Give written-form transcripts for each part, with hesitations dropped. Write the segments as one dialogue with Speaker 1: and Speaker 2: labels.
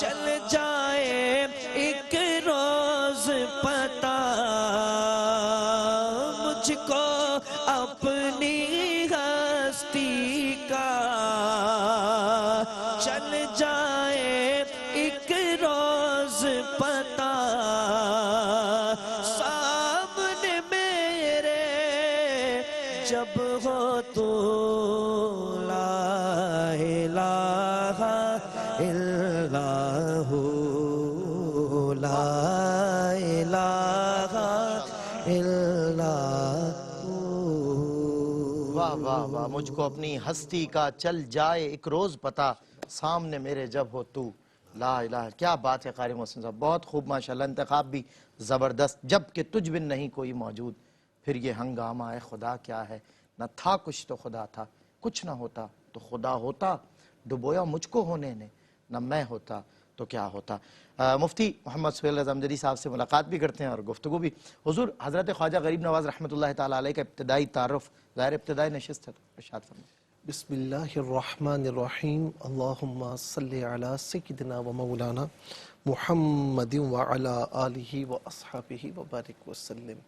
Speaker 1: چل جائے ایک روز پتا مجھ کو اپنی ہستی کا، چل جائے ایک روز پتا سامنے میرے جب ہو تو لا الہ الا ہو، لا الہ الا ہو۔
Speaker 2: واہ واہ واہ، مجھ کو اپنی ہستی کا چل جائے ایک روز پتا سامنے میرے جب ہو تو لا الہ۔ کیا بات ہے قاری محسن صاحب، بہت خوب ماشاءاللہ، انتخاب بھی زبردست۔ جب کہ تجھ بن نہیں کوئی موجود، پھر یہ ہنگامہ اے خدا کیا ہے، نہ تھا کچھ تو خدا تھا، کچھ نہ ہوتا تو خدا ہوتا، ڈبویا مجھ کو ہونے نے، نہ میں ہوتا تو کیا ہوتا۔ مفتی محمد سہیل رضا امجدی صاحب سے ملاقات بھی کرتے ہیں اور گفتگو بھی۔ حضور، حضرت خواجہ غریب نواز رحمۃ اللہ تعالیٰ علیہ کا ابتدائی تعارف، ظاہر ابتدائی نشست ہے، ارشاد فرمائیں۔
Speaker 3: بسم اللہ الرحمن الرحیم، اللہم صلی علی سیدنا و مولانا محمد وعلی آلہ و اصحابہ وبارک وسلم۔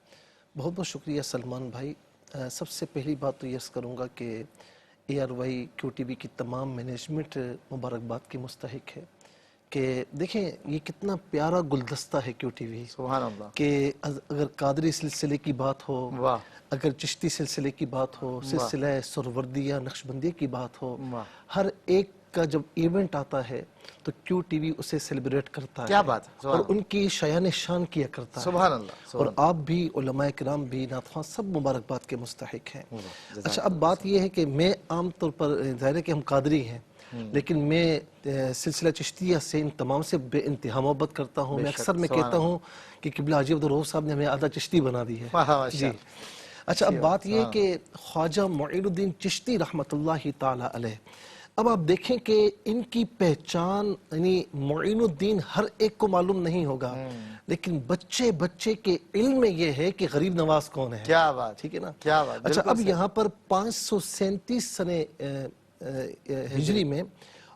Speaker 3: بہت بہت شکریہ سلمان بھائی۔ سب سے پہلی بات تو یہ عرض کروں گا کہ A R Y Q TV وی کی تمام مینجمنٹ مبارکباد کی مستحق ہے کہ دیکھیں یہ کتنا پیارا گلدستہ ہے کیو ٹی وی،
Speaker 2: سبحان اللہ۔
Speaker 3: کہ اگر قادری سلسلے کی بات ہو،
Speaker 2: واہ
Speaker 3: اگر چشتی سلسلے کی بات ہو، سلسلہ سہروردیہ نقشبندیہ کی بات ہو، ہر ایک کا جب ایونٹ آتا ہے تو کیو ٹی وی اسے سیلیبریٹ کرتا ہے،
Speaker 2: کیا بات ہے،
Speaker 3: اور ان کی شایان شان کیا کرتا ہے۔
Speaker 2: سبحان اللہ۔
Speaker 3: اور آپ بھی، علماء کرام بھی، نعت سب مبارکباد کے مستحق ہیں۔ اچھا، اب بات یہ ہے کہ میں عام طور پر، ظاہر ہے کہ ہم قادری ہیں، لیکن میں سلسلہ چشتیہ سے ان تمام سے بے انتہا محبت کرتا ہوں۔ میں اکثر میں کہتا ہوں کہ قبلہ حاجی عبدالرؤف صاحب نے ہمیں آدھا چشتی بنا دی ہے۔ جی اچھا، اب بات یہ ہے کہ خواجہ معین الدین چشتی رحمۃ اللہ تعالی علیہ، اب آپ دیکھیں کہ ان کی پہچان، یعنی معین الدین ہر ایک کو معلوم نہیں ہوگا، لیکن بچے بچے کے علم میں یہ ہے کہ غریب نواز کون ہے۔
Speaker 2: کیا بات،
Speaker 3: ٹھیک ہے نا؟
Speaker 2: کیا بات۔
Speaker 3: اچھا، اب یہاں پر 537 سنے ہجری میں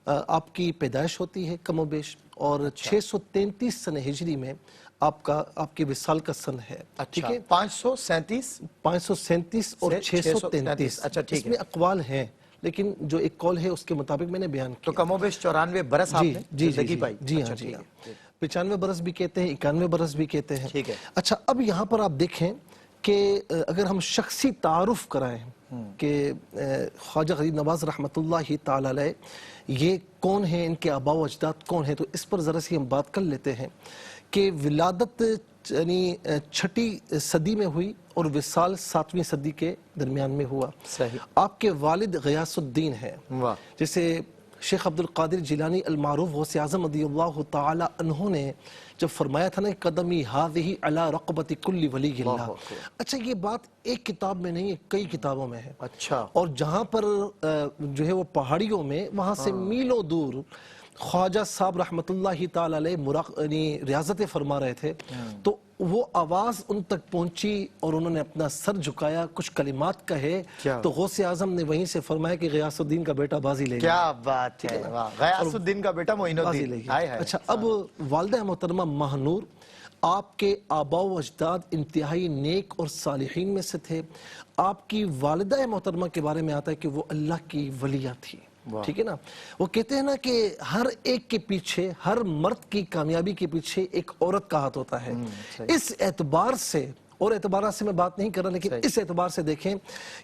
Speaker 3: آپ کی پیدائش ہوتی ہے کم و بیش، اور 633 سن ہجری میں آپ کے وصال کا سن ہے۔ ٹھیک ہے، 537 اور 633،
Speaker 2: اچھا ٹھیک ہے،
Speaker 3: اس میں اقوال ہیں، لیکن جو ایک قول ہے اس کے مطابق میں نے بیان کیا۔
Speaker 2: تو کم و بیش 94 برس آپ نے زندگی پائی۔
Speaker 3: جی ہاں، جی ہاں، 95 برس بھی کہتے ہیں، 91 برس بھی کہتے ہیں۔
Speaker 2: ٹھیک ہے۔
Speaker 3: اچھا، اب یہاں پر آپ دیکھیں کہ اگر ہم شخصی تعارف کرائیں کہ خواجہ غریب نواز رحمۃ اللہ تعالی علیہ یہ کون ہیں، ان کے آباء و اجداد کون ہیں، تو اس پر ذرا سی ہم بات کر لیتے ہیں کہ ولادت یعنی 6 صدی میں ہوئی اور وصال 7ویں صدی کے درمیان میں ہوا۔
Speaker 2: صحیح۔
Speaker 3: آپ کے والد غیاث الدین ہیں، جیسے شیخ عبد القادر جیلانی المعروف غوث اعظم رضی اللہ تعالی عنہ نے جب فرمایا تھا نا، قدمی ہذہ علی رقبۃ کل ولی اللہ۔ اچھا، یہ بات ایک کتاب میں نہیں ہے، کئی کتابوں میں ہے۔
Speaker 2: اچھا،
Speaker 3: اور جہاں پر جو ہے وہ پہاڑیوں میں، وہاں سے میلوں دور خواجہ صاحب رحمت اللہ تعالی علیہ ریاضت فرما رہے تھے، تو وہ آواز ان تک پہنچی اور انہوں نے اپنا سر جھکایا، کچھ کلمات کہے، تو غوث اعظم نے وہیں سے فرمایا کہ غیاث الدین کا بیٹا بازی لے گیا۔
Speaker 2: کیا بات ہے، غیاث الدین کا بیٹا معین الدین۔
Speaker 3: اچھا، اب والدہ محترمہ ماہنور، آپ کے آباء و اجداد انتہائی نیک اور صالحین میں سے تھے۔ آپ کی والدہ محترمہ کے بارے میں آتا ہے کہ وہ اللہ کی ولیہ تھی۔ ٹھیک ہے نا؟ وہ کہتے ہیں نا کہ ہر ایک کے پیچھے، ہر مرد کی کامیابی کے پیچھے ایک عورت کا ہاتھ ہوتا ہے۔ اس اعتبار سے، اور اعتبارات سے میں بات نہیں کر رہا، لیکن اس اعتبار سے دیکھیں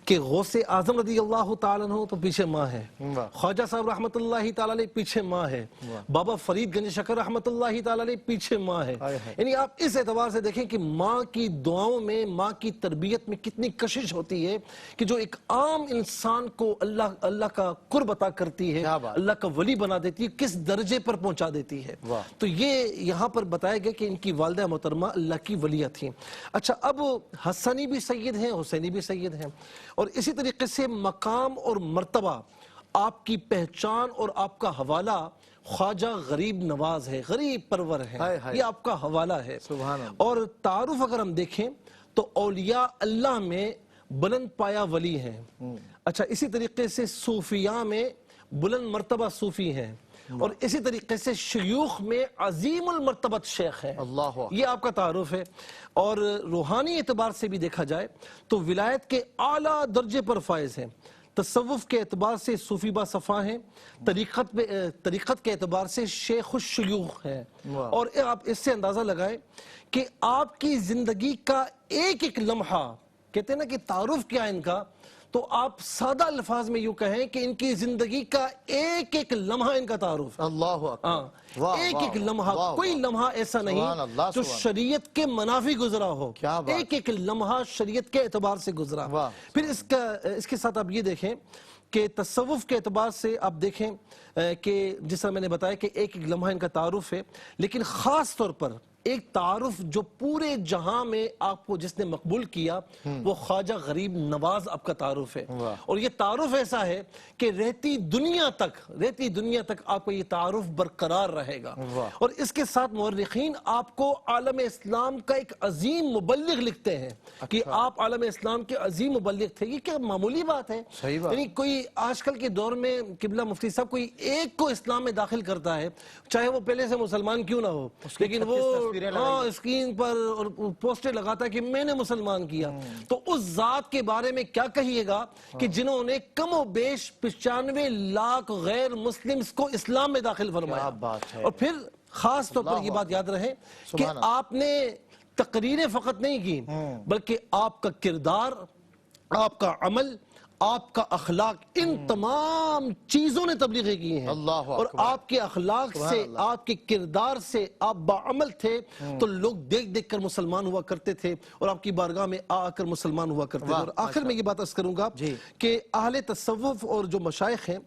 Speaker 3: کہ غوث اعظم رضی اللہ تعالیٰ عنہ تو پیچھے ماں ہے، خواجہ صاحب رحمت اللہ تعالیٰ علیہ پیچھے ماں ہے، بابا فرید گنج شکر رحمت اللہ تعالیٰ علیہ پیچھے ماں ہے۔ یعنی آپ اس اعتبار سے دیکھیں کہ ماں کی دعاؤں میں، ماں کی تربیت میں کتنی کشش ہوتی ہے کہ جو ایک عام انسان کو اللہ کا قرب عطا کرتی ہے، اللہ کا ولی بنا دیتی ہے، کس درجے پر پہنچا دیتی ہے۔ تو یہ یہاں پر بتایا گیا کہ ان کی والدہ محترمہ اللہ کی ولیہ تھیں۔ اچھا، اب حسنی بھی سید ہیں، حسینی بھی سید ہیں، اور اسی طریقے سے مقام اور مرتبہ، آپ کی پہچان اور آپ کا حوالہ خواجہ غریب نواز ہے، غریب پرور ہے، یہ آپ کا حوالہ ہے۔ اور تعارف اگر ہم دیکھیں تو اولیاء اللہ میں بلند پایا ولی ہیں۔ اچھا، اسی طریقے سے صوفیاء میں بلند مرتبہ صوفی ہیں۔ اور اسی طریقے سے شیوخ میں عظیم المرتبت شیخ ہیں.
Speaker 2: اللہ اکبر.
Speaker 3: یہ آپ کا تعارف ہے. اور روحانی اعتبار سے بھی دیکھا جائے تو ولایت کے اعلیٰ درجے پر فائز ہیں. تصوف کے اعتبار سے صوفی با صفا ہیں. طریقت کے اعتبار سے شیخ الشیوخ ہیں. اور آپ اس سے اندازہ لگائیں کہ آپ کی زندگی کا ایک ایک لمحہ، کہتے ہیں نا کہ تعارف کیا ہے ان کا، تو آپ سادہ الفاظ میں یوں کہیں کہ ان کی زندگی کا ایک ایک لمحہ ان کا تعارف ہے.
Speaker 2: اللہ اکبر.
Speaker 3: ایک ایک لمحہ، کوئی لمحہ ایسا نہیں جو شریعت کے منافی گزرا ہو. ایک ایک لمحہ شریعت کے اعتبار سے گزرا. پھر اس کے ساتھ آپ یہ دیکھیں کہ تصوف کے اعتبار سے آپ دیکھیں کہ جس طرح میں نے بتایا کہ ایک ایک لمحہ ان کا تعارف ہے، لیکن خاص طور پر ایک تعارف جو پورے جہاں میں آپ کو جس نے مقبول کیا وہ خواجہ غریب نواز آپ کا تعارف ہے. اور یہ تعارف ایسا ہے کہ رہتی دنیا تک آپ کو یہ تعارف برقرار رہے گا. اور اس کے ساتھ مورخین آپ کو عالم اسلام کا ایک عظیم مبلغ لکھتے ہیں کہ آپ عالم اسلام کے عظیم مبلغ تھے. یہ کیا معمولی بات ہے؟ یعنی کوئی آج کل کے دور میں قبلہ مفتی صاحب کوئی ایک کو اسلام میں داخل کرتا ہے، چاہے وہ پہلے سے مسلمان کیوں نہ ہو، لیکن وہ اسکرین پر اور پوسٹر لگاتا ہے کہ میں نے مسلمان کیا. تو اس ذات کے بارے میں کیا کہیے گا کہ جنہوں نے کم و بیش 95 لاکھ غیر مسلمز کو اسلام میں داخل فرمایا. اور پھر خاص طور پر یہ بات یاد رہے کہ آپ نے تقریریں فقط نہیں کی، بلکہ آپ کا کردار، آپ کا عمل، آپ کا اخلاق، ان تمام چیزوں نے تبلیغیں کی ہیں. اور آپ کے اخلاق سے، آپ کے کردار سے آپ بعمل تھے تو لوگ دیکھ دیکھ کر مسلمان ہوا کرتے تھے اور آپ کی بارگاہ میں آ کر مسلمان ہوا کرتے تھے. اور آخر میں یہ بات عرض کروں گا کہ اہل تصوف اور جو مشائخ ہیں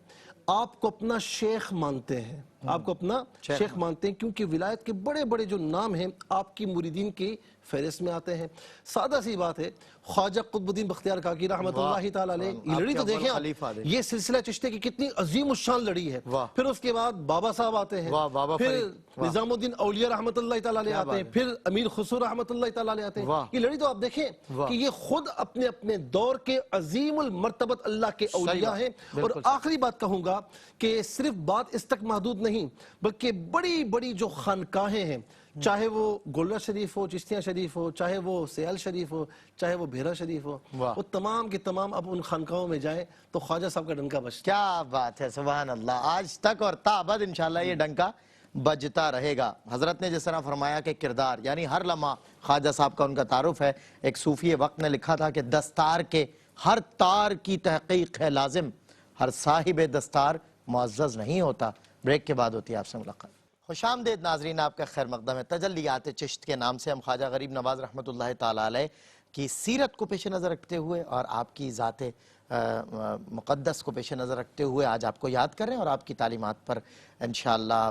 Speaker 3: آپ کو اپنا شیخ مانتے ہیں، آپ کو اپنا شیخ مانتے ہیں، کیونکہ ولایت کے بڑے بڑے جو نام ہیں آپ کی مریدین کی فہرست میں آتے ہیں. سادہ سی بات ہے، خواجہ قطب الدین بختیار کاکی رحمۃ اللہ تعالی علیہ، یہ لڑی تو دیکھیں آپ، یہ سلسلہ چشتے کی کتنی عظیم الشان لڑی ہے. پھر اس کے بعد بابا صاحب آتے ہیں، پھر نظام الدین اولیاء رحمۃ اللہ تعالی علیہ آتے ہیں، پھر امیر خسرو رحمۃ اللہ تعالی علیہ آتے ہیں. یہ لڑی تو آپ دیکھیں کہ یہ خود اپنے اپنے دور کے عظیم المرتبت اللہ کے اولیاء ہیں. اور آخری بات کہوں گا کہ صرف بات اس تک محدود نہیں، بلکہ بڑی بڑی جو خانقاہیں ہیں، چاہے وہ گولڈا شریف ہو، چشتیاں شریف ہو، چاہے وہ سیال شریف ہو، چاہے وہ بھیرا شریف ہو، وہ تمام کے تمام اب ان خانقاہوں میں جائیں تو خواجہ صاحب کا ڈنکا بجتا.
Speaker 2: کیا بات ہے، سبحان اللہ. آج تک اور تا ابد انشاءاللہ یہ ڈنکا بجتا رہے گا. حضرت نے جس طرح فرمایا کہ کردار، یعنی ہر لمحہ خواجہ صاحب کا ان کا تعارف ہے. ایک صوفی وقت نے لکھا تھا کہ دستار کے ہر تار کی تحقیق ہے لازم، ہر صاحب دستار معزز نہیں ہوتا. بریک کے بعد ہوتی ہے آپ سے ملاقات. خوش آمدید ناظرین، آپ کا خیر مقدم ہے. تجلیات چشت کے نام سے ہم خواجہ غریب نواز رحمۃ اللہ تعالی علیہ کی سیرت کو پیش نظر رکھتے ہوئے اور آپ کی ذات مقدس کو پیش نظر رکھتے ہوئے آج آپ کو یاد کر رہے ہیں، اور آپ کی تعلیمات پر انشاءاللہ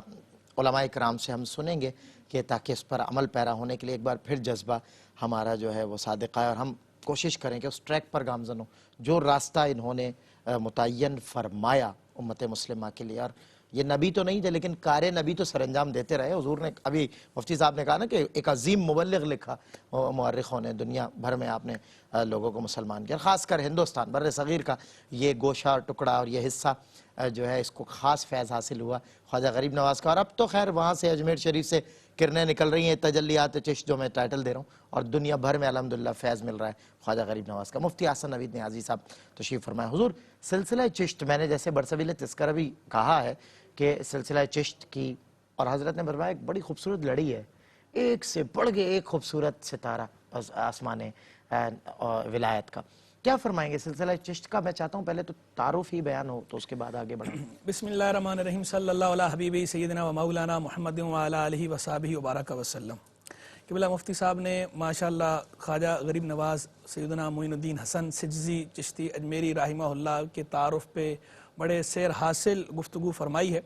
Speaker 2: علماء کرام سے ہم سنیں گے کہ تاکہ اس پر عمل پیرا ہونے کے لیے ایک بار پھر جذبہ ہمارا جو ہے وہ صادقہ ہے، اور ہم کوشش کریں کہ اس ٹریک پر گامزن ہو جو راستہ انہوں نے متعین فرمایا امت مسلمہ کے لیے. اور یہ نبی تو نہیں تھے لیکن کار نبی تو سر انجام دیتے رہے. حضور نے ابھی مفتی صاحب نے کہا نا کہ ایک عظیم مبلغ لکھا مورخوں نے، دنیا بھر میں آپ نے لوگوں کو مسلمان کیا، خاص کر ہندوستان بر صغیر کا یہ گوشہ اور ٹکڑا اور یہ حصہ جو ہے اس کو خاص فیض حاصل ہوا خواجہ غریب نواز کا. اور اب تو خیر وہاں سے اجمیر شریف سے کرنیں نکل رہی ہیں، تجلیات چشت جو میں ٹائٹل دے رہا ہوں، اور دنیا بھر میں الحمدللہ فیض مل رہا ہے خواجہ غریب نواز کا. مفتی حسن نوید نیازی صاحب تشریف فرمائے. حضور، سلسلہ چشت میں نے جیسے برسبیل تذکرہ بھی کہا ہے کہ سلسلہ چشت کی، اور حضرت نے فرمایا ایک بڑی خوبصورت لڑی ہے، ایک سے بڑھ کے ایک خوبصورت ستارہ آسمان ولایت کا. کیا فرمائیں گے سلسلہ چشت کا؟ میں چاہتا ہوں پہلے تو تعارف ہی بیان ہو تو اس کے بعد آگے بڑھیں.
Speaker 4: بسم اللہ الرحمن الرحیم. صلی اللہ علیہ حبیبی سیدنا و مولانا محمد وعلی آلہ وصحبہ وبارک وسلم. قبلہ مفتی صاحب نے ماشاءاللہ خواجہ غریب نواز سیدنا معین الدین حسن سجزی چشتی اجمیری رحمہ اللہ کے تعارف پہ بڑے سیر حاصل گفتگو فرمائی ہے.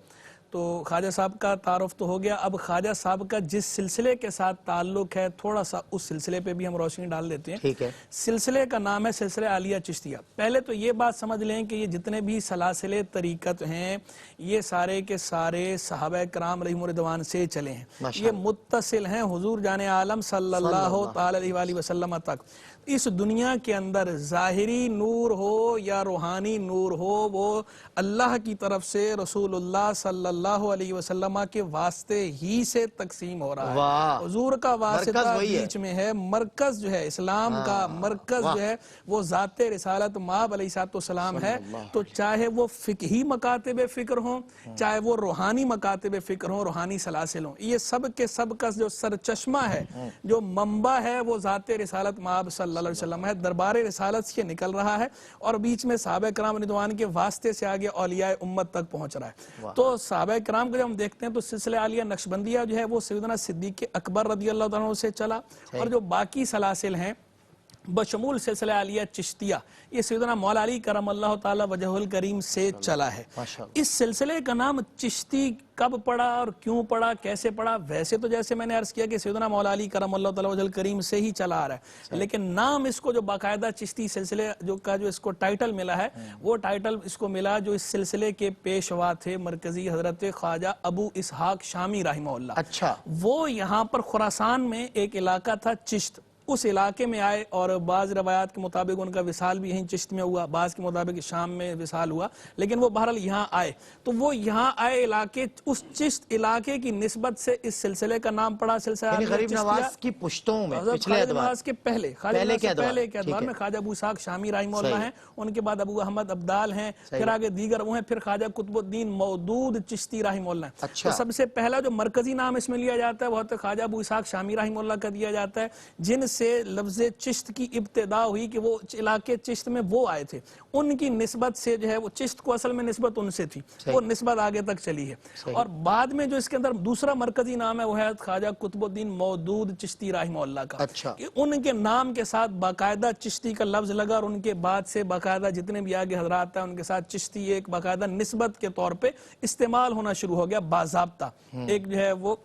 Speaker 4: تو خواجہ صاحب کا تعارف تو ہو گیا. اب خواجہ صاحب کا جس سلسلے کے ساتھ تعلق ہے تھوڑا سا اس سلسلے پہ بھی ہم روشنی ڈال دیتے ہیں.
Speaker 2: ٹھیک ہے.
Speaker 4: سلسلے کا نام ہے سلسلہ عالیہ چشتیہ. پہلے تو یہ بات سمجھ لیں کہ یہ جتنے بھی سلاسل طریقت ہیں یہ سارے کے سارے صحابہ کرام علیہم رضوان سے چلے ہیں، یہ متصل ہیں حضور جان عالم صلی اللہ تعالی علیہ وسلم تک. اس دنیا کے اندر ظاہری نور ہو یا روحانی نور ہو وہ اللہ کی طرف سے رسول اللہ صلی اللہ علیہ وسلم کے واسطے ہی سے تقسیم ہو رہا ہے. حضور کا واسطہ بیچ میں ہے. مرکز جو ہے اسلام کا مرکز جو ہے وہ ذات رسالت مآب علیہ السلام ہے. تو چاہے وہ فقہی مکاتب فکر ہوں، چاہے وہ روحانی مکاتب فکر ہوں، روحانی سلاسل ہوں، یہ سب کے سب کا جو سرچشمہ ہے، جو منبع ہے، وہ ذات رسالت مآب صلی اللہ علیہ وسلم ہے. دربار رسالت سے نکل رہا ہے اور بیچ میں صحابہ کرام رضوان کے واسطے سے آگے اولیاء امت تک پہنچ رہا ہے. تو صحابہ کرام کو جب ہم دیکھتے ہیں تو سلسلہ عالیہ نقشبندیہ جو ہے وہ سیدنا صدیق اکبر رضی اللہ عنہ سے چلا، اور جو باقی سلاسل ہیں بشمول سلسلہ عالیہ چشتیہ یہ سیدنا مولا علی کرم اللہ تعالی وجہ الکریم سے چلا ہے. اس سلسلے کا نام چشتی کب پڑا اور کیوں پڑا، کیسے پڑا؟ ویسے تو جیسے میں نے عرض کیا کہ سیدنا مولا علی کرم اللہ تعالی وجہ الکریم سے ہی چلا آ رہا ہے، لیکن نام اس کو جو باقاعدہ چشتی سلسلے جو اس کو ٹائٹل ملا ہے وہ ٹائٹل اس کو ملا جو اس سلسلے کے پیشوا تھے مرکزی حضرت خواجہ ابو اسحاق شامی رحمہ اللہ.
Speaker 2: اچھا.
Speaker 4: وہ یہاں پر خراسان میں ایک علاقہ تھا چشت، اس علاقے میں آئے اور بعض روایات کے مطابق ان کا وصال بھی یہیں چشت میں ہوا، بعض کے مطابق شام میں وصال ہوا، لیکن وہ بہرحال یہاں آئے. تو وہ یہاں آئے علاقے، اس چشت علاقے کی نسبت سے اس سلسلے کا نام پڑا سلسلہ
Speaker 2: یعنی غریب نواز کی پشتوں میں پچھلے ادوار
Speaker 4: کے پہلے کے ادوار میں خواجہ ابو اسحاق شامی رحمہ اللہ ہیں، ان کے بعد ابو احمد ابدال ہیں، پھر آگے دیگر وہ ہیں، پھر خواجہ قطب الدین مودود چشتی رحمہ اللہ ہیں. تو سب سے پہلا جو مرکزی نام اس میں لیا جاتا ہے وہ خواجہ ابو اسحاق شامی رحمہ اللہ کا دیا جاتا ہے، جن سے لفظ چشت کی ابتدا ہوئی کہ وہ علاقے چشت میں وہ آئے تھے، ان کی نسبت سے جو ہے وہ چشت کو اصل میں نسبت ان سے تھی، وہ نسبت آگے تک چلی ہے. اور بعد میں جو اس کے اندر دوسرا مرکزی نام ہے وہ ہے خواجہ قطب الدین مودود چشتی رحمہ اللہ کا. ان کے نام کے ساتھ باقاعدہ چشتی کا لفظ لگا اور ان کے بعد سے باقاعدہ جتنے بھی آگے حضرات ہیں ان کے ساتھ چشتی ایک باقاعدہ نسبت کے طور پہ استعمال ہونا شروع ہو گیا، باضابطہ ایک جو ہے وہ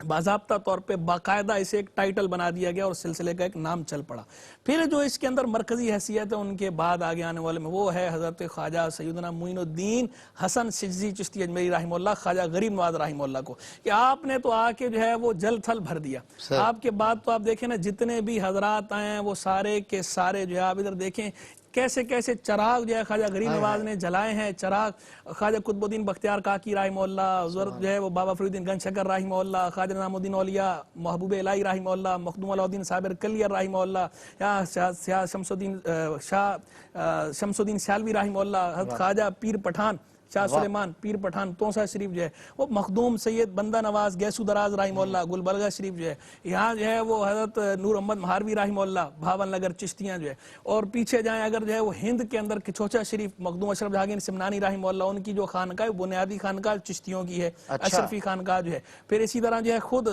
Speaker 4: باضابطہ طور پہ باقاعدہ اسے ایک ٹائٹل بنا دیا گیا اور سلسلے کا ایک نام چل پڑا. پھر جو اس کے اندر مرکزی حیثیت ہے ان کے بعد آگے آنے والے میں وہ ہے حضرت خواجہ سیدنا معین الدین حسن سجزی چشتی اجمیری رحمہ اللہ، خواجہ غریب نواز رحمہ اللہ کو، کہ آپ نے تو آ کے جو ہے وہ جل تھل بھر دیا. آپ کے بعد تو آپ دیکھیں نا جتنے بھی حضرات آئے ہیں وہ سارے کے سارے جو ہے آپ ادھر دیکھیں کیسے کیسے چراغ جو ہے خواجہ غریب نواز نے جلائے ہیں. چراغ خواجہ قطب الدین بختیار کاکی رحمہ اللہ، حضرت جو ہے وہ بابا فرید الدین گنج شکر رحمہ اللہ، خواجہ نظام الدین اولیاء محبوب الہی رحمہ اللہ، مخدوم علاء الدین صابر کلیر رحمہ اللہ، یا شاہ شمس الدین سیالوی رحمہ اللہ، حضرت خواجہ پیر پٹھان شاہ سلیمان پیر پٹھان توسا شریف جو ہے وہ مخدوم سید بندہ نواز گیسو دراز رحمہ اللہ گلبرگہ شریف جو ہے، یہاں جو ہے وہ حضرت نور محمد مہاروی رحمہ اللہ بھاون نگر چشتیاں جو ہے، اور پیچھے جائیں اگر جو ہے وہ ہند کے اندر کچوچا شریف مخدوم اشرف جہانگیر سمنانی رحمہ اللہ، ان کی جو خانقاہ بنیادی خانقاہ چشتیوں کی ہے، اشرفی خانقاہ جو ہے. پھر اسی طرح جو ہے خود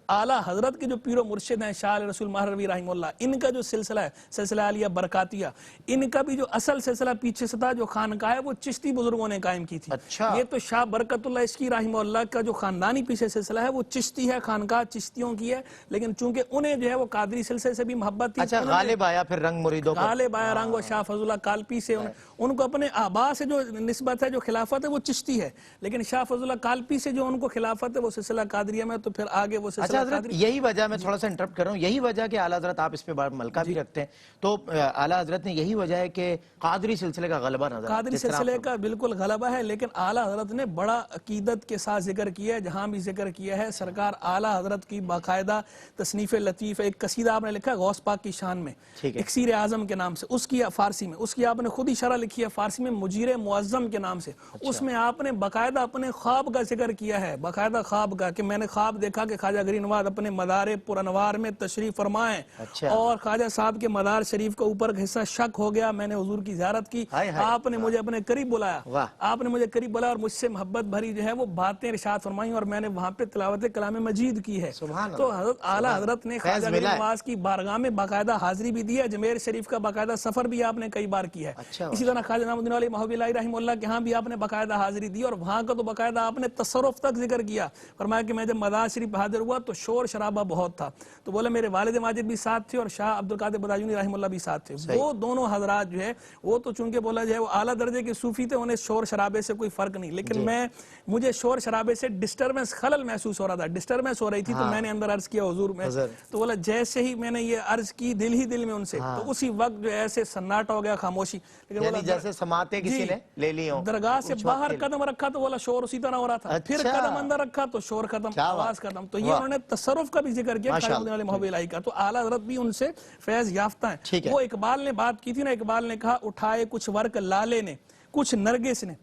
Speaker 4: اعلیٰ حضرت کے جو پیر و مرشد ہیں شاہ رسول مہروی رحمہ اللہ، ان کا جو سلسلہ ہے سلسلہ عالیہ برکاتیہ، ان کا بھی جو اصل سلسلہ پیچھے سے تھا جو خانقاہ ہے وہ چشتی بزرگوں نے قائم کی تھی. یہ تو شاہ برکت اللہ عشقی رحمہ اللہ کا جو خاندانی پیچھے سلسلہ ہے وہ چشتی ہے، خانقاہ چشتیوں کی ہے، لیکن چونکہ انہیں جو ہے وہ قادری سلسلے سے بھی محبت تھی.
Speaker 2: اچھا غالب آیا پھر رنگ مریدوں کا،
Speaker 4: غالب آیا رنگ و شاہ فضل اللہ کالپی سے ان کو اپنے آبا سے جو نسبت ہے جو خلافت ہے وہ چشتی ہے، لیکن شاہ فضل اللہ کالپی سے جو ان کو خلافت ہے وہ سلسلہ قادریہ میں، تو پھر آگے وہ سلسلہ قادری.
Speaker 2: یہی وجہ میں تھوڑا سا انٹرپٹ کر رہا ہوں، یہی وجہ کہ اعلیٰ حضرت آپ اس پہ ملکہ بھی رکھتے ہیں، تو اعلیٰ حضرت نے یہی وجہ ہے کہ قادری سلسلے کا غلبہ نظر
Speaker 4: قادری سلسلے کا بالکل غلبہ ہے، لیکن اعلیٰ حضرت نے بڑا عقیدت کے ساتھ ذکر کیا ہے. جہاں بھی ذکر کیا ہے سرکار اعلیٰ حضرت کی باقاعدہ تصنیف لطیف ایک قصیدہ آپ نے لکھا ہے غوث پاک کی شان میں اکسیر اعظم کے نام سے، اس کی فارسی میں اس کی آپ نے خود ہی شرح لکھی ہے فارسی میں مجیر معظم کے نام سے. اس میں آپ نے باقاعدہ اپنے خواب کا ذکر کیا ہے، باقاعدہ خواب کا کہ میں نے خواب دیکھا کہ خواجہ غریب نواز اپنے مدار پر انوار میں تشریف فرمائیں اور خواجہ صاحب کے مدار شریف کا اوپر حصہ شک ہو گیا، میں نے حضور کی زیارت کی، آپ نے مجھے اپنے قریب بلایا، آپ نے مجھے قریب بلایا اور مجھ سے محبت بھری جو ہے وہ باتیں ارشاد فرمائیں اور میں نے وہاں پہ تلاوت کلام مجید کی ہے. تو حضرت اعلیٰ حضرت نے خواجہ غریب نواز کی بارگاہ میں باقاعدہ حاضری بھی دی ہے، اجمیر شریف کا باقاعدہ سفر بھی آپ نے کئی بار کیا ہے. اسی طرح خواجہ نظام الدین اولیاء محبوب الہی رحمہ اللہ کے ہاں بھی آپ نے باقاعدہ حاضری دی اور وہاں کا تو باقاعدہ آپ نے تصرف تک ذکر کیا. فرمایا کہ میں جب مدار شریف حاضر ہوا تو شور شرابہ بہت تھا، تو بولے میرے والد ماجد بھی ساتھ تھے اور شاہ عبد القادر بدایونی رحمہ اللہ بھی ساتھ تھے. وہ دونوں حضرات جو ہے وہ تو چونکہ بولا جو ہے وہ اعلیٰ درجے کے صوفی تھے، انہیں شور شرابے شرابے سے کوئی فرق نہیں، لیکن مجھے شور شرابے سے ڈسٹربنس، خلل محسوس ہو رہا تھا، ڈسٹربنس ہو رہی تھی، تو میں نے اندر عرض کیا حضور میں، تو بولا جیسے ہی میں نے یہ عرض کی دل ہی دل میں ان سے، تو اسی وقت جو ایسے سناٹا ہو گیا، خاموشی، لیکن
Speaker 2: یعنی جیسے سماعتیں کسی نے لے لی ہوں،
Speaker 4: درگاہ سے باہر قدم رکھا تو بولا شور اسی طرح ہو رہا تھا، پھر قدم اندر رکھا تو شور ختم، آواز ختم. تو یہ انہوں نے تصرف کا بھی ذکر کیا خواجہ مدینہ والے محب الہی کا. تو اعلیٰ حضرت بھی ان سے فیض یافتہ ہیں. وہ اقبال نے بات کی تھی نا، اقبال نے کہا اٹھائے کچھ ورق لالے نے، کچھ نرگس نے،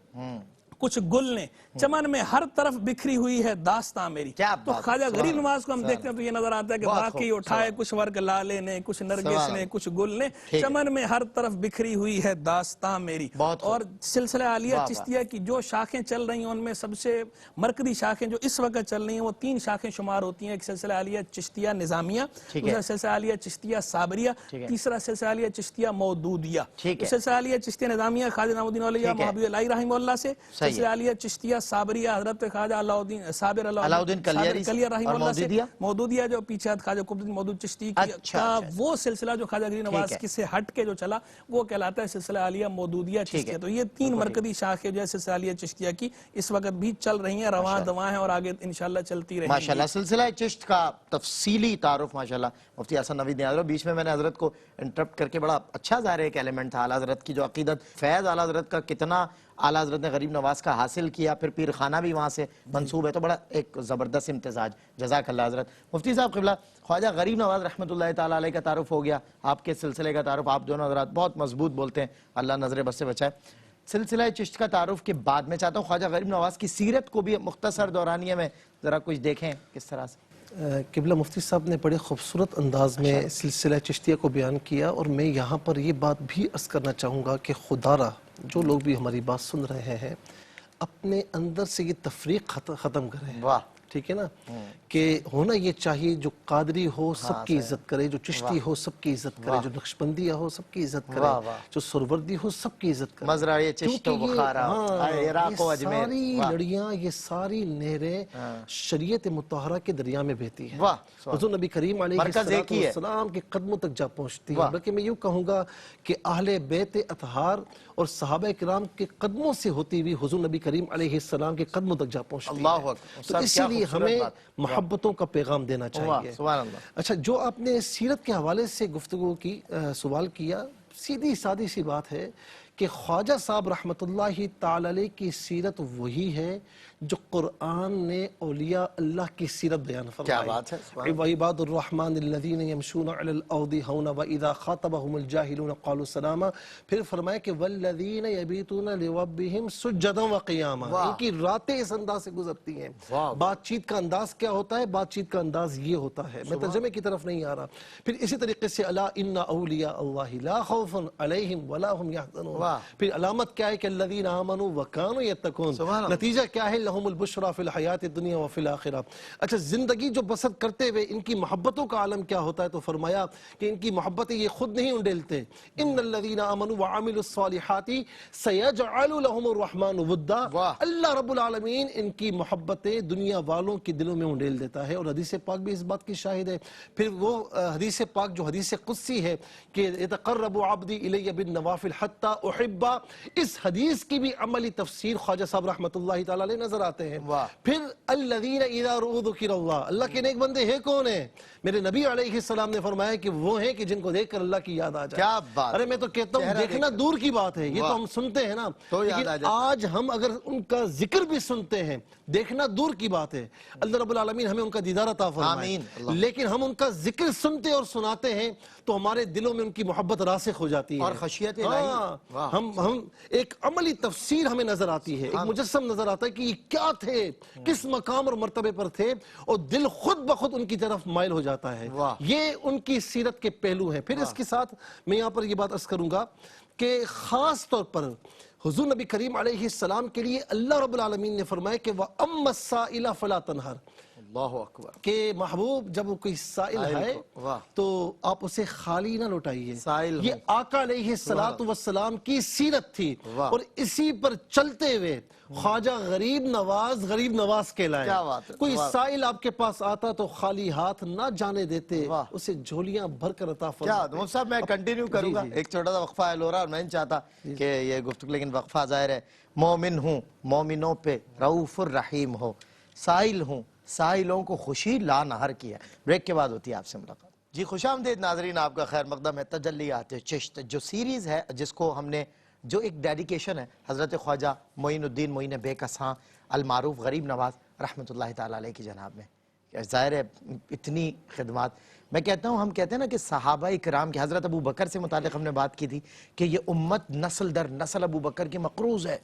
Speaker 4: کچھ گل نے، چمن میں ہر طرف بکھری ہوئی ہے داستان میری. تو خواجہ غریب نواز کو ہم دیکھتے ہیں تو یہ نظر آتا ہے کہ باقی اٹھائے کچھ ورق لالے نے، کچھ نرگس نے، کچھ گل نے، چمن میں ہر طرف بکھری ہوئی ہے داستان میری. اور سلسلہ عالیہ چشتیہ کی جو شاخیں چل رہی ہیں ان میں سب سے مرکزی شاخیں جو اس وقت چل رہی ہیں وہ 3 شاخیں شمار ہوتی ہیں. ایک سلسلہ عالیہ چشتیہ نظامیہ، دوسرا سلسلہ عالیہ چشتیہ صابریہ، تیسرا سلسلہ عالیہ چشتیہ مودودیہ. سلسلہ عالیہ چشتیہ نظامیہ خواجہ نعیم الدین اولیاء محب الہی رحمہ اللہ سے، سلسلہ عالیہ چشتیہ صابریہ حضرت خواجہ صابر علاؤدین کلیہ رحمہ اللہ سے، مودودیہ جو پیچھے خواجہ قطب الدین مودود چشتی کا وہ سلسلہ جو خواجہ غریب نواز کی سے ہٹ کے جو چلا وہ کہلاتا ہے سلسلہ عالیہ مودودیہ چشتیہ. تو یہ 3 مرکزی شاخیں جو ہے سلسلہ عالیہ چشتیہ کی اس وقت بھی چل رہی ہیں، رواں دواں ہیں اور آگے انشاءاللہ چلتی رہیں گی.
Speaker 2: ماشاءاللہ سلسلہ چشت کا تفصیلی تعارف ماشاءاللہ مفتی حسن نوید نے حضرت. بیچ میں نے حضرت کو انٹرپٹ کر کے بڑا اچھا ظاہر ایک ایلیمنٹ تھا اعلیٰ حضرت کی جو عقیدت، فیض اعلیٰ حضرت کا کتنا اعلیٰ حضرت نے غریب نواز کا حاصل کیا، پھر پیر خانہ بھی وہاں سے منسوب ہے، تو بڑا ایک زبردست امتزاج. جزاک اللہ حضرت. مفتی صاحب قبلہ خواجہ غریب نواز رحمۃ اللہ تعالیٰ علیہ کا تعارف ہو گیا، آپ کے سلسلے کا تعارف. آپ دونوں حضرات بہت مضبوط بولتے ہیں، اللہ نظر بس سے بچائے. سلسلہ چشت کا تعارف کے بعد میں چاہتا ہوں خواجہ غریب نواز کی سیرت کو بھی مختصر دورانیہ میں ذرا کچھ دیکھیں کس طرح سے.
Speaker 3: قبلہ مفتی صاحب نے بڑے خوبصورت انداز میں سلسلہ چشتیہ کو بیان کیا، اور میں یہاں پر یہ بات بھی عرض کرنا چاہوں گا کہ خدا را جو لوگ بھی ہماری بات سن رہے ہیں اپنے اندر سے یہ تفریق ختم کریں.
Speaker 2: واہ،
Speaker 3: ٹھیک ہے نا، کہ ہونا یہ چاہیے جو قادری ہو سب کی عزت کرے، جو چشتی ہو سب کی عزت کرے، جو نقشبندیہ ہو سب کی عزت کرے، جو سروردی ہو سب کی عزت کرے.
Speaker 2: مزرعہ چشت و بخارا، عراق و اجمیر،
Speaker 3: یہ ساری لڑیاں، یہ ساری نہریں شریعت مطہرہ کے دریا میں بہتی ہیں. حضور نبی کریم علیہ السلام کے قدموں تک جا پہنچتی ہیں. بلکہ میں یوں کہوں گا کہ اہل بیت اطہار اور صحابہ کرام کے قدموں سے ہوتی ہوئی حضور نبی کریم علیہ السلام کے قدموں تک جا پہنچتی ہے. تو اسی لیے ہمیں محبتوں کا پیغام دینا چاہیے. اچھا، جو آپ نے سیرت کے حوالے سے گفتگو کی، سوال کیا، سیدھی سادی سی بات ہے کہ خواجہ صاحب رحمت اللہ تعالی علیہ کی سیرت وہی ہے جو قرآن نے اولیاء اللہ کی سیرت بیان فرمائی.
Speaker 2: کیا بات ہے.
Speaker 3: وعباد الرحمن الذین یمشون علی الارض ہونا واذا خاطبهم الجاہلون قالوا سلاما. پھر فرمایا کہ والذین یبیتون لربہم سجدا وقیاما. ان کی راتیں اس انداز سے گزرتی ہیں. بات چیت کا انداز کیا ہوتا ہے؟ بات چیت کا انداز یہ ہوتا ہے. میں ترجمے کی طرف نہیں آ رہا. پھر اسی طریقے سے الا ان اولیاء اللہ لا خوف علیہم ولا هم یحزنون. پھر علامت کیا ہے کہ الذین آمنوا وکانوا یتقون. نتیجہ کیا ہے؟ لہم البشرا فی الحیات الدنیا وفی الآخرہ. اچھا، زندگی جو بسر کرتے ہوئے ان کی محبتوں کا عالم کیا ہوتا ہے؟ تو فرمایا کہ ان کی محبتیں یہ خود نہیں انڈیلتے. ان الذین آمنوا وعملوا الصالحات سیجعل لهم الرحمن ودا. اللہ رب العالمین ان کی محبتیں دنیا والوں کے دلوں میں انڈیل دیتا ہے، اور حدیث پاک بھی اس بات کی شاہد ہے. پھر وہ حدیث پاک جو حدیث قدسی ہے کہ یتقرب عبدی الی بالنوافل حتی احبا، اس حدیث کی بھی عملی تفسیر خواجہ صاحب رحمۃ اللہ تعالی علیہ نظر آتے ہیں. پھر الذین اذا رؤوا ذکر اللہ، اللہ کے نیک بندے ہیں کون ہیں؟ میرے نبی علیہ السلام نے فرمایا کہ وہ ہیں کہ جن کو دیکھ کر اللہ کی یاد آ جائے.
Speaker 2: کیا بات.
Speaker 3: ارے میں تو کہتا ہوں دیکھنا دور کی بات ہے، یہ تو ہم سنتے ہیں نا، لیکن آج ہم اگر ان کا ذکر بھی سنتے ہیں، دیکھنا دور کی بات ہے. اللہ رب العالمین ہمیں ان کا دیدار عطا فرمائے. لیکن ہم ان کا ذکر سنتے اور سناتے ہیں تو ہمارے دلوں میں ان کی محبت راسخ ہو جاتی ہے،
Speaker 2: اور خشیت الہی.
Speaker 3: ہم ایک عملی تفسیر ہمیں نظر آتی ہے، ایک مجسم نظر آتا ہے کہ یہ کیا تھے، کس مقام اور مرتبے پر تھے، اور دل خود بخود ان کی طرف مائل ہو جاتا ہے. یہ ان کی سیرت کے پہلو ہیں. پھر اس کے ساتھ میں یہاں پر یہ بات عرض کروں گا کہ خاص طور پر حضور نبی کریم علیہ السلام کے لیے اللہ رب العالمین نے فرمایا کہ وَأَمَّا السَّائِلَ فَلَا تَنْهَرْ.
Speaker 2: اللہ اکبر.
Speaker 3: کہ محبوب جب وہ کوئی سائل ہے
Speaker 2: واہ.
Speaker 3: تو آپ اسے خالی نہ لوٹائیے.
Speaker 2: سائل
Speaker 3: یہ آقا علیہ الصلوۃ والسلام کی سیرت تھی
Speaker 2: واہ.
Speaker 3: اور اسی پر چلتے ہوئے خواجہ غریب نواز کہلائے.
Speaker 2: کیا بات ہے.
Speaker 3: کوئی
Speaker 2: واہ.
Speaker 3: سائل آپ کے پاس آتا تو خالی ہاتھ نہ جانے دیتے,
Speaker 2: واہ.
Speaker 3: اسے جھولیاں بھر کر عطا
Speaker 2: کیا
Speaker 3: فرماتے.
Speaker 2: مفتی صاحب میں کنٹینیو کروں گا. ایک چھوٹا سا وقفہ ہے لورا, اور میں نہیں چاہتا کہ یہ گفتگو, لیکن وقفہ ظاہر ہے. مومن ہوں, مومنوں پہ رؤوف الرحیم ہو, سائل ہوں, سائلوں کو خوشی لا نہر کی ہے. بریک کے بعد ہوتی ہے آپ سے ملاقات. جی خوش آمدید ناظرین, آپ کا خیر مقدم ہے تجلیات چشت, جو سیریز ہے جس کو ہم نے, جو ایک ڈیڈیکیشن ہے حضرت خواجہ معین الدین معین بے کساں المعروف غریب نواز رحمۃ اللہ تعالیٰ علیہ کی جناب میں. ظاہر ہے اتنی خدمات. میں کہتا ہوں, ہم کہتے ہیں نا کہ صحابہ کرام کے, حضرت ابو بکر سے متعلق ہم نے بات کی تھی کہ یہ امت نسل در نسل ابو بکر کی مقروض ہے,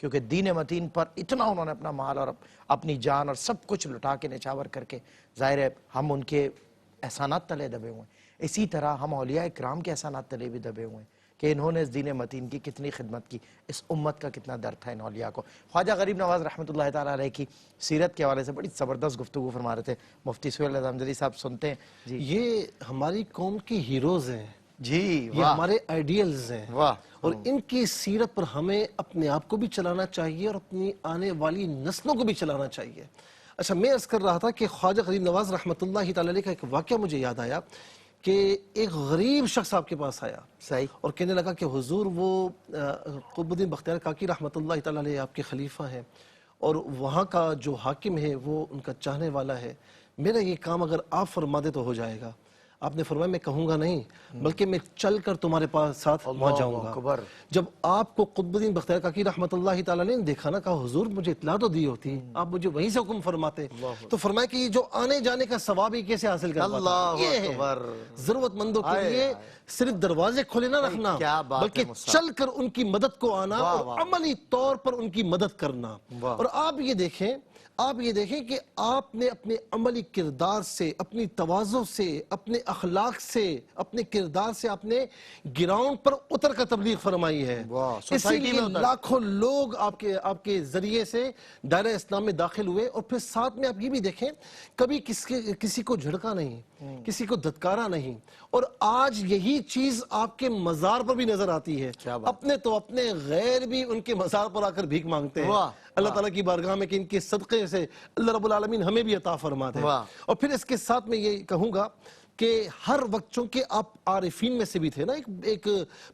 Speaker 2: کیونکہ دین متین پر اتنا انہوں نے اپنا مال اور اپنی جان اور سب کچھ لٹا کے نچاور کر کے, ظاہر ہے ہم ان کے احسانات تلے دبے ہوئے ہیں. اسی طرح ہم اولیاء کرام کے احسانات تلے بھی دبے ہوئے ہیں کہ انہوں نے اس دین متین کی کتنی خدمت کی, اس امت کا کتنا درد تھا ان اولیاء کو. خواجہ غریب نواز رحمۃ اللہ تعالیٰ علیہ کی سیرت کے حوالے سے بڑی زبردست گفتگو فرما رہے تھے مفتی سہیل اعظم جدید صاحب, سنتے ہیں. جی
Speaker 3: یہ ہماری قوم کی ہیروز ہیں,
Speaker 2: جی
Speaker 3: یہ ہمارے آئیڈیلز ہیں,
Speaker 2: واہ.
Speaker 3: اور ان کی سیرت پر ہمیں اپنے آپ کو بھی چلانا چاہیے اور اپنی آنے والی نسلوں کو بھی چلانا چاہیے. اچھا, میں عرض کر رہا تھا کہ خواجہ غریب نواز رحمۃ اللہ تعالی علیہ کا ایک واقعہ مجھے یاد آیا کہ ایک غریب شخص آپ کے پاس آیا
Speaker 2: صحیح,
Speaker 3: اور کہنے لگا کہ حضور وہ قطب الدین بختیار کاکی رحمۃ اللہ تعالی علیہ آپ کے خلیفہ ہیں, اور وہاں کا جو حاکم ہے وہ ان کا چاہنے والا ہے, میرا یہ کام اگر آپ فرما دے تو ہو جائے گا. آپ نے فرمایا میں کہوں گا نہیں, بلکہ میں چل کر تمہارے پاس ساتھ وہاں جاؤں گا.
Speaker 2: اکبر.
Speaker 3: جب آپ کو قطب الدین بختیار کاکی رحمۃ اللہ تعالی علیہ نے دیکھا نا, کہا حضور مجھے اطلاع تو دی ہوتی, آپ مجھے وہیں سے حکم فرماتے. تو فرمایا کہ یہ جو آنے جانے کا ثواب ہی کیسے حاصل کر پاتا,
Speaker 2: اللہ
Speaker 3: یہ ہے
Speaker 2: اکبر.
Speaker 3: ضرورت مندوں کے لیے صرف دروازے کھولے نہ رکھنا,
Speaker 2: کیا بات ہے
Speaker 3: بلکہ
Speaker 2: مصعب.
Speaker 3: چل کر ان کی مدد کو آنا
Speaker 2: واہ
Speaker 3: اور
Speaker 2: واہ.
Speaker 3: عملی طور پر ان کی مدد کرنا.
Speaker 2: واہ.
Speaker 3: اور آپ یہ دیکھیں کہ آپ نے اپنے عملی کردار سے, اپنی تواضع سے, اپنے اخلاق سے, اپنے کردار سے آپ نے گراؤنڈ پر اتر کر تبلیغ فرمائی ہے.
Speaker 2: واہ.
Speaker 3: اسی
Speaker 2: سوسائٹی
Speaker 3: لیے
Speaker 2: میں اتر.
Speaker 3: لاکھوں لوگ آپ کے ذریعے سے دائرہ اسلام میں داخل ہوئے. اور پھر ساتھ میں آپ یہ بھی دیکھیں, کبھی کسی کو جھڑکا نہیں, کسی کو دھتکارا نہیں, اور آج یہی چیز آپ کے مزار پر بھی نظر آتی ہے. اپنے تو اپنے, غیر بھی ان کے مزار پر آ کر بھیک مانگتے ہیں. اللہ تعالیٰ کی بارگاہ میں کہ ان کے صدقے سے اللہ رب العالمین ہمیں بھی عطا فرما دے. اور پھر اس کے ساتھ میں یہ کہوں گا کہ ہر وقت چونکہ آپ عارفین میں سے بھی تھے نا, ایک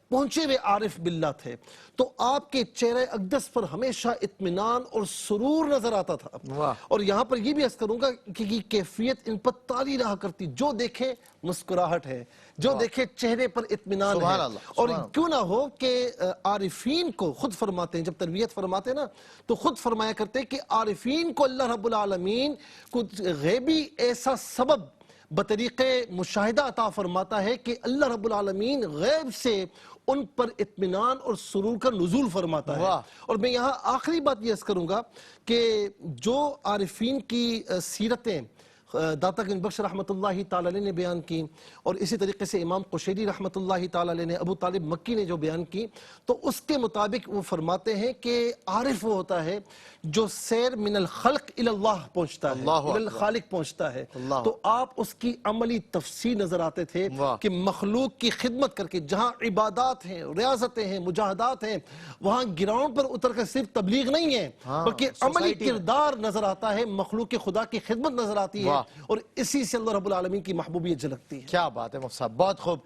Speaker 3: پہنچے ہوئے عارف باللہ تھے, تو آپ کے چہرہ اقدس پر ہمیشہ اطمینان اور سرور نظر آتا تھا. اور یہاں پر یہ بھی عرض کروں گا کہ یہ کیفیت ان پر تاری رہا کرتی, جو دیکھے مسکراہٹ ہے, جو دیکھے چہرے پر اطمینان ہے. اور کیوں نہ ہو کہ عارفین کو خود فرماتے ہیں, جب تربیت فرماتے نا تو خود فرمایا کرتے کہ عارفین کو اللہ رب العالمین کچھ غیبی ایسا سبب بطریق مشاہدہ عطا فرماتا ہے کہ اللہ رب العالمین غیب سے ان پر اطمینان اور سرور کا نزول فرماتا ہے. اور میں یہاں آخری بات یہ عرض کروں گا کہ جو عارفین کی سیرتیں داتا گنج بخش رحمۃ اللہ تعالی علیہ نے بیان کی, اور اسی طریقے سے امام قشیری رحمۃ اللہ تعالی علیہ نے, ابو طالب مکی نے جو بیان کی, تو اس کے مطابق وہ فرماتے ہیں کہ عارف وہ ہوتا ہے جو سیر من الخلق الی اللہ پہنچتا ہے, الی الخالق پہنچتا ہے. تو آپ اس کی عملی تفسیر نظر آتے تھے کہ مخلوق کی خدمت کر کے, جہاں عبادات ہیں, ریاضتیں ہیں, مجاہدات ہیں, وہاں گراؤنڈ پر اتر کر صرف تبلیغ نہیں ہے, بلکہ عملی کردار نظر آتا ہے, مخلوق خدا کی خدمت نظر آتی ہے, اور اسی سے اللہ رب العالمین کی محبوبیت جھلکتی ہے.
Speaker 2: کیا بات ہے مفتی صاحب, بہت خوب.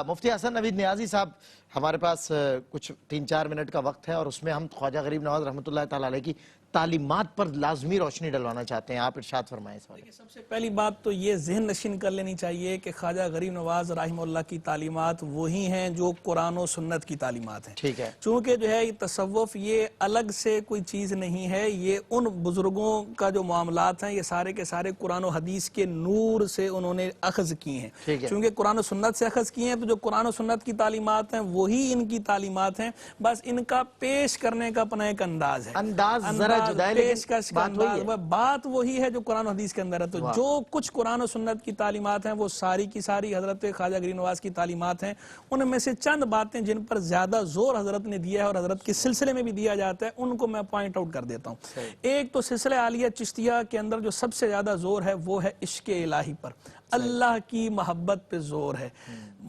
Speaker 2: مفتی حسن نوید نیازی صاحب, ہمارے پاس کچھ 3-4 منٹ کا وقت ہے, اور اس میں ہم خواجہ غریب نواز رحمۃ اللہ تعالی علیہ کی تعلیمات پر لازمی روشنی ڈلوانا چاہتے ہیں. آپ ارشاد فرمائیں.
Speaker 4: سب سے پہلی بات تو یہ ذہن نشین کر لینی چاہیے کہ خواجہ غریب نواز رحمہ اللہ کی تعلیمات وہی ہیں جو قرآن و سنت کی تعلیمات ہیں.
Speaker 2: ٹھیک ہے.
Speaker 4: چونکہ جو ہے یہ تصوف یہ الگ سے کوئی چیز نہیں ہے, یہ ان بزرگوں کا جو معاملات ہیں یہ سارے کے سارے قرآن و حدیث کے نور سے انہوں نے اخذ کی ہیں. چونکہ قرآن و سنت سے اخذ کی ہیں, تو جو قرآن و سنت کی تعلیمات ہیں وہی ان کی تعلیمات ہیں, بس ان کا پیش کرنے کا اپنا ایک انداز ہے.
Speaker 2: انداز ذرا بات جدا ہے، لیکن
Speaker 4: پیشکش کا
Speaker 2: بات وہی
Speaker 4: انداز،
Speaker 2: ہے۔
Speaker 4: وہ بات وہی ہے جو قرآن و حدیث کے اندر ہے۔ تو جو کچھ قرآن و سنت کی تعلیمات ہیں وہ ساری کی ساری حضرت خواجہ غریب نواز کی تعلیمات ہیں۔ ان میں سے چند باتیں جن پر زیادہ زور حضرت نے دیا ہے اور حضرت کے سلسلے میں بھی دیا جاتا ہے، ان کو میں پوائنٹ آؤٹ کر دیتا ہوں۔ ایک تو سلسلہ عالیہ چشتیہ کے اندر جو سب سے زیادہ زور ہے وہ ہے عشق الہی پر، اللہ کی محبت پہ زور ہے۔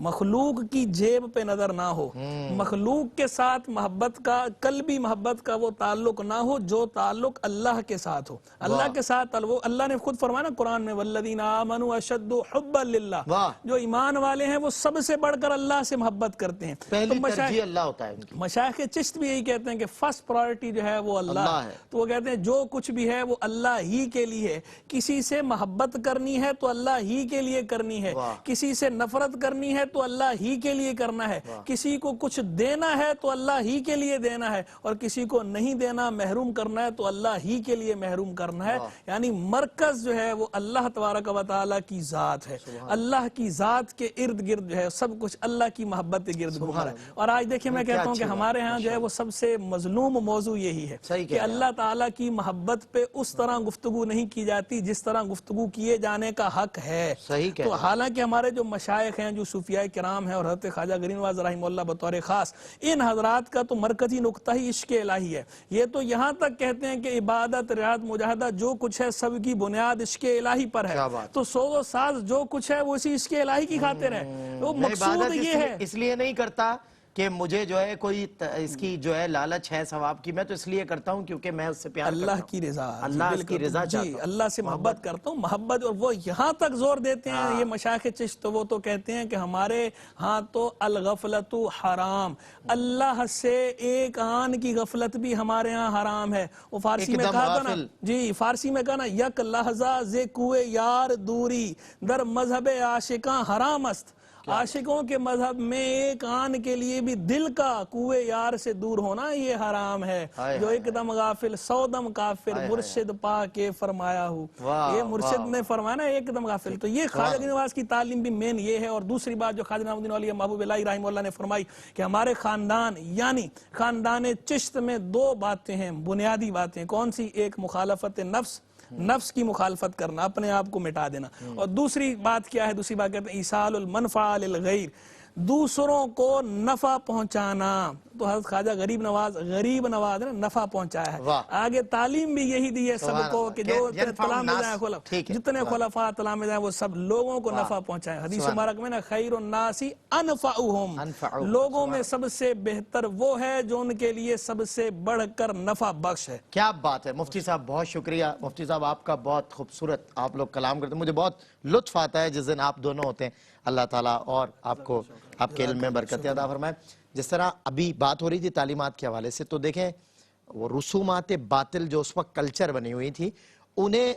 Speaker 4: مخلوق کی جیب پہ نظر نہ ہو، مخلوق کے ساتھ محبت کا، قلبی محبت کا وہ تعلق نہ ہو جو تعلق اللہ کے ساتھ ہو۔ اللہ کے ساتھ وہ اللہ نے خود فرمایا نا قرآن میں والذین آمنوا اشد حبا للہ، جو ایمان والے ہیں وہ سب سے بڑھ کر اللہ سے محبت کرتے ہیں۔
Speaker 2: پہلی ترجیح اللہ ہوتا ہے ان کی۔
Speaker 4: مشائخ چشت بھی یہی کہتے ہیں کہ فرسٹ پرائرٹی جو ہے وہ اللہ ہے۔ تو وہ کہتے ہیں جو کچھ بھی ہے وہ اللہ ہی کے لیے ہے۔ کسی سے محبت کرنی ہے تو اللہ ہی کے لیے کرنی ہے، کسی سے نفرت کرنی ہے تو اللہ ہی کے لیے کرنا ہے، کسی کو کچھ دینا ہے تو اللہ ہی کے لیے دینا ہے، اور کسی کو نہیں دینا، محروم کرنا ہے تو اللہ ہی کے لیے محروم کرنا ہے۔ یعنی مرکز جو ہے وہ اللہ تبارک و تعالیٰ کی ذات ہے، اللہ کی ذات کے ارد گرد جو ہے سب کچھ اللہ کی محبت کے گرد گھوم رہا ہے۔ اور آج دیکھیں میں کہتا ہوں کہ ہمارے ہاں جو ہے وہ سب سے مظلوم موضوع یہی ہے کہ اللہ تعالیٰ کی محبت پہ اس طرح گفتگو نہیں کی جاتی جس طرح گفتگو کیے جانے کا حق ہے۔ تو حالانکہ ہمارے جو مشائخ ہیں، جو صوفیاء کرام ہیں اور حضرت خواجہ غریب نواز رحمہ اللہ بطور خاص، ان حضرات کا تو مرکزی نقطہ ہی عشق الہی ہے۔ یہ تو یہاں تک کہتے ہیں کہ عبادت، ریاضت، مجاہدہ جو کچھ ہے سب کی بنیاد عشق الہی پر ہے۔ تو سوز و ساز جو کچھ ہے وہ اسی عشق الہی کی خاطر ہے۔ وہ مقصود یہ ہے،
Speaker 2: اس لیے نہیں کرتا کہ مجھے جو ہے کوئی اس کی جو ہے لالچ ہے ثواب کی، میں تو اس لیے کرتا ہوں کیونکہ میں اس سے پیار کرتا ہوں،
Speaker 4: اللہ کی رضا،
Speaker 2: اللہ کی رضا چاہتا ہوں،
Speaker 4: اللہ سے محبت کرتا ہوں، محبت۔ اور وہ یہاں تک زور دیتے ہیں یہ مشائخ چشت، تو وہ تو کہتے ہیں کہ ہمارے ہاں تو الغفلت حرام، اللہ سے ایک آن کی غفلت بھی ہمارے ہاں حرام ہے۔ وہ فارسی میں کہا تھا نا، جی فارسی میں کہا نا، یک لحظہ ز کوئے یار دوری در مذہب عاشقاں حرام است۔ عاشقوں کے مذہب میں ایک آن کے لیے بھی دل کا کوئے یار سے دور ہونا یہ حرام ہے۔ جو ایک دم غافل سو دم کافر، مرشد پا کے فرمایا ہو، یہ مرشد نے فرمایا نا ایک دم غافل۔ تو یہ خواجہ غریب نواز کی تعلیم بھی مین یہ ہے۔ اور دوسری بات جو خواجہ نعیم الدین اولیاء محبوب الہی رحمہ اللہ نے فرمائی کہ ہمارے خاندان یعنی خاندان چشت میں دو باتیں ہیں، بنیادی باتیں۔ کون سی؟ ایک مخالفت نفس، نفس کی مخالفت کرنا، اپنے آپ کو مٹا دینا، اور دوسری بات کیا ہے؟ دوسری بات کہتے ہیں ایصال المنفع للغیر، دوسروں کو نفع پہنچانا۔ تو حضرت خواجہ غریب نواز نے نفع پہنچایا ہے۔ آگے تعلیم بھی یہی دی ہے سب کو کہ جو جتنے خلفاء تلامذہ ہیں وہ سب لوگوں کو نفع پہنچائیں۔ حدیث مبارک میں نا خیر الناس انفعهم، لوگوں میں سب سے بہتر وہ ہے جو ان کے لیے سب سے بڑھ کر نفع بخش ہے۔
Speaker 2: کیا بات ہے مفتی صاحب، بہت شکریہ مفتی صاحب، آپ کا بہت خوبصورت آپ لوگ کلام کرتے ہیں، مجھے بہت لطف آتا ہے جس دن آپ دونوں ہوتے ہیں۔ اللہ تعالیٰ اور آپ کو آپ کے علم میں برکت عطا فرمائے۔ جس طرح ابھی بات ہو رہی تھی تعلیمات کے حوالے سے، تو دیکھیں وہ رسومات باطل جو اس وقت کلچر بنی ہوئی تھی، انہیں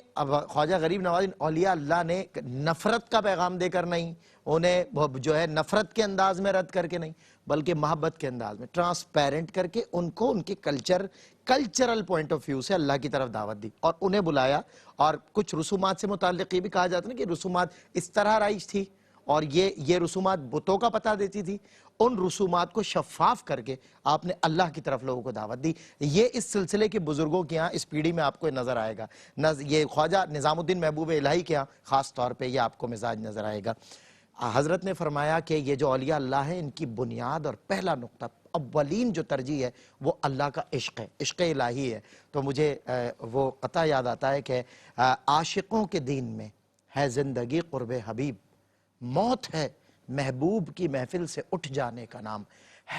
Speaker 2: خواجہ غریب نواز اولیاء اللہ نے نفرت کا پیغام دے کر نہیں، انہیں جو ہے نفرت کے انداز میں رد کر کے نہیں، بلکہ محبت کے انداز میں ٹرانسپیرنٹ کر کے ان کو ان کے کلچرل پوائنٹ آف ویو سے اللہ کی طرف دعوت دی اور انہیں بلایا۔ اور کچھ رسومات سے متعلق یہ بھی کہا جاتا ہے کہ رسومات اس طرح رائج تھی اور یہ رسومات بتوں کا پتہ دیتی تھی، ان رسومات کو شفاف کر کے آپ نے اللہ کی طرف لوگوں کو دعوت دی۔ یہ اس سلسلے کے بزرگوں کے ہاں اس پیڑھی میں آپ کو نظر آئے گا، یہ خواجہ نظام الدین محبوب الہی کے ہاں خاص طور پہ یہ آپ کو مزاج نظر آئے گا۔ حضرت نے فرمایا کہ یہ جو اولیاء اللہ ہیں ان کی بنیاد اور پہلا نقطہ، اولین جو ترجیح ہے وہ اللہ کا عشق ہے، عشق الہی ہے۔ تو مجھے وہ قطعہ یاد آتا ہے کہ عاشقوں کے دین میں ہے زندگی قرب حبیب، موت ہے محبوب کی محفل سے اٹھ جانے کا نام،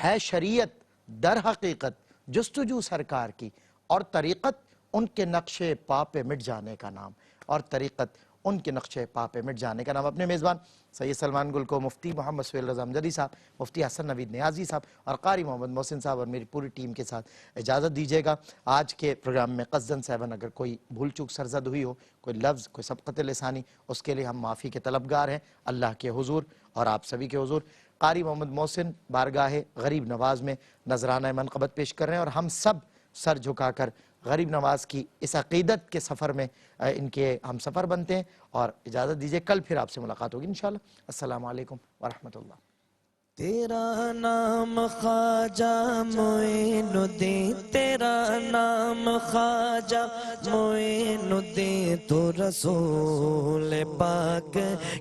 Speaker 2: ہے شریعت در حقیقت جستجو سرکار کی، اور طریقت ان کے نقش پا پہ مٹ جانے کا نام، اور طریقت ان کے نقش پا پہ مٹ جانے کا نام۔ اپنے میزبان سید سلمان گل کو مفتی محمد سہیل رضا امجدی صاحب، مفتی حسن نوید نیازی صاحب اور قاری محمد محسن صاحب اور میری پوری ٹیم کے ساتھ اجازت دیجیے گا۔ آج کے پروگرام میں قصداً صاحباً اگر کوئی بھول چوک سرزد ہوئی ہو، کوئی لفظ، کوئی سبقت لسانی، اس کے لیے ہم معافی کے طلبگار ہیں اللہ کے حضور اور آپ سبھی کے حضور۔ قاری محمد محسن بارگاہ غریب نواز میں نذرانہ منقبت پیش کر رہے ہیں اور ہم سب سر جھکا کر غریب نواز کی اس عقیدت کے سفر میں ان کے ہم سفر بنتے ہیں، اور اجازت دیجیے کل پھر آپ سے ملاقات ہوگی انشاءاللہ۔ السلام علیکم ورحمۃ اللہ۔
Speaker 1: تیرا نام خواجہ معین الدین، تیرا نام خواجہ معین الدین، تو رسول پاک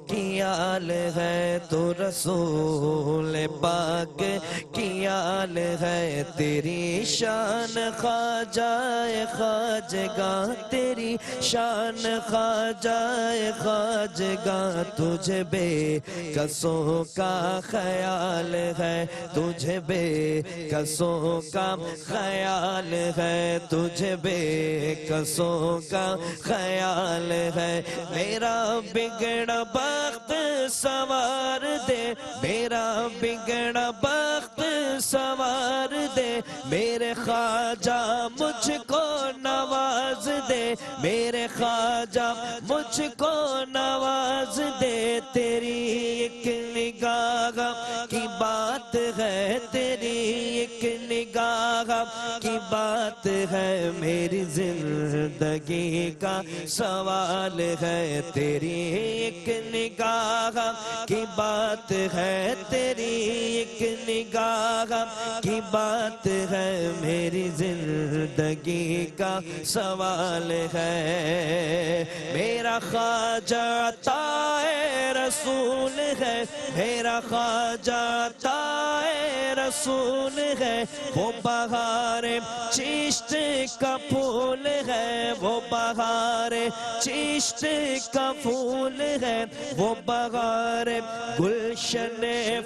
Speaker 1: کی آل ہے، تو رسول پاک کی آل ہے، تیری شان خواجہ خواجگاں، تیری شان خواجہ خواجگاں، تجھے بے کسوں کا خیال ہے، تجھے بے کسوں کا خیال ہے، تجھے بے کسوں کا خیال ہے، میرا بگڑا بخت سوار دے، میرا بگڑا بخت سوار دے، میرے خواجہ مجھ کو نواز دے، میرے خواجہ مجھ کو نواز دے، تیری ایک نگاہ کی بات ہے، تیری ایک نگاہ کی بات ہے، میری زندگی کا سوال ہے، تیری ایک نگاہ کی بات ہے، تیری ایک نگاہ کی بات ہے، میری زندگی کا سوال ہے، میرا خواجہ عطا رسول ہے، میرا خواجہ عطا رسول ہے، وہ بہار چشت کا پھول ہے، وہ بہار چشت کا پھول ہے، وہ بہار گلشن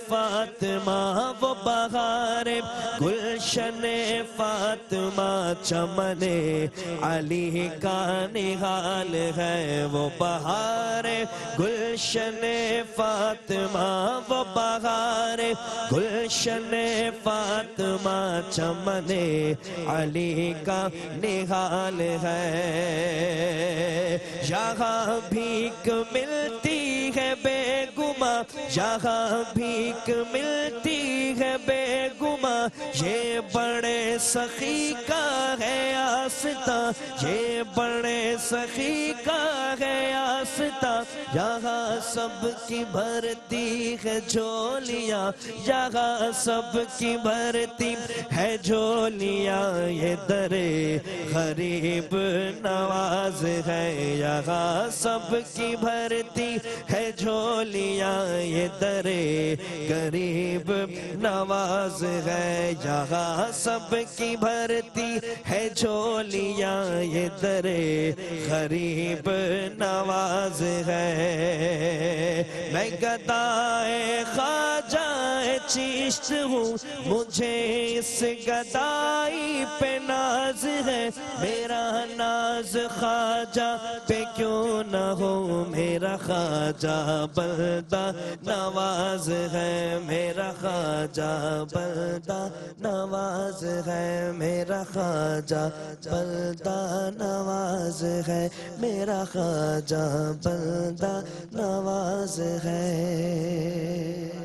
Speaker 1: فاطمہ، وہ بہار گلشن فاطمہ، چمن علی کا نہال ہے، وہ بہار گلشن فاطمہ، وہ بہار گلشن فاطمہ، چمن علی کا نہال ہے، یہاں بھیک ملتی ہے بے گماں، یہاں بھیک ملتی ہے بے گماں، یہ بڑے سخی کا ہے آستہ، یہ بڑے سخی کا ہے آستہ، یہاں سب کی بھرتی ہے جھولیاں، یہاں سب کی بھرتی ہے جھولیاں، یہ در غریب نواز ہے، یہاں سب کی بھرتی ہے جھولیاں، یہ در غریب نواز ہے، یہاں سب کی بھرتی ہے جھولیاں، یہ در غریب نواز ہے، میں گدائے خواجہ چشت ہوں، مجھے اس گدائی پہ ناز ہے، میرا ناز خواجہ پہ کیوں نہ ہو، میرا خواجہ بندہ نواز ہے، میرا خواجہ بندہ نواز ہے، میرا خواجہ بندہ نواز ہے، میرا خواجہ بندہ نواز ہے۔